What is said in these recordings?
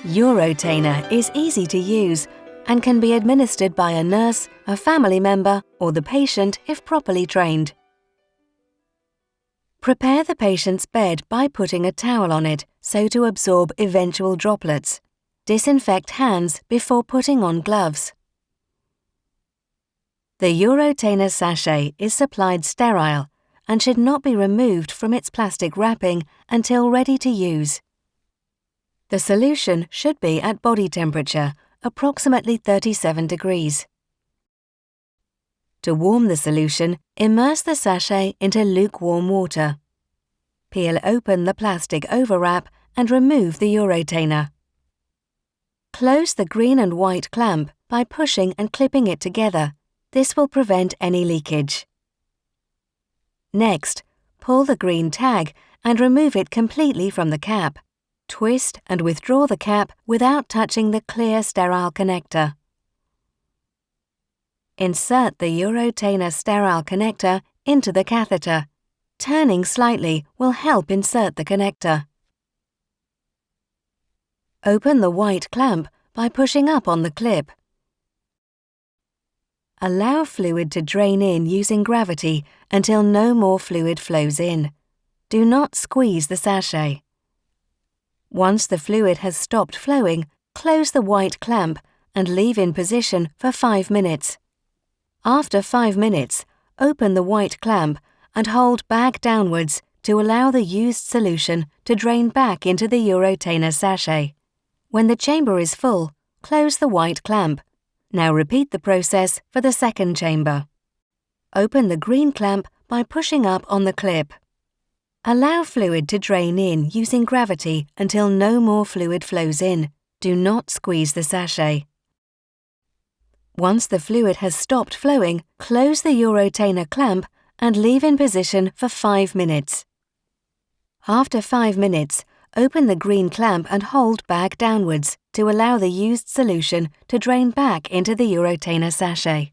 Urd-Tainer is easy to use and can be administered by a nurse, a family member, or the patient if properly trained. Prepare the patient's bed by putting a towel on it so to absorb eventual droplets. Disinfect hands before putting on gloves. The Urd-Tainer sachet is supplied sterile and should not be removed from its plastic wrapping until ready to use. The solution should be at body temperature, approximately 37 degrees. To warm the solution, immerse the sachet into lukewarm water. Peel open the plastic overwrap and remove the Urd-Tainer. Close the green and white clamp by pushing and clipping it together. This will prevent any leakage. Next, pull the green tag and remove it completely from the cap. Twist and withdraw the cap without touching the clear sterile connector. Insert the Urd-Tainer sterile connector into the catheter. Turning slightly will help insert the connector. Open the white clamp by pushing up on the clip. Allow fluid to drain in using gravity until no more fluid flows in. Do not squeeze the sachet. Once the fluid has stopped flowing, close the white clamp and leave in position for 5 minutes. After 5 minutes, open the white clamp and hold bag downwards to allow the used solution to drain back into the Urd-Tainer sachet. When the chamber is full, close the white clamp. Now repeat the process for the second chamber. Open the green clamp by pushing up on the clip. Allow fluid to drain in using gravity until no more fluid flows in. Do not squeeze the sachet. Once the fluid has stopped flowing, close the Urd-Tainer clamp and leave in position for 5 minutes. After 5 minutes, open the green clamp and hold bag downwards to allow the used solution to drain back into the Urd-Tainer sachet.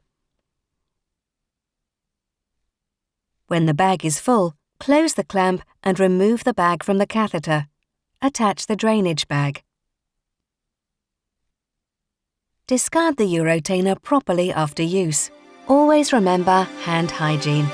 When the bag is full, close the clamp and remove the bag from the catheter. Attach the drainage bag. Discard the Urd-Tainer properly after use. Always remember hand hygiene.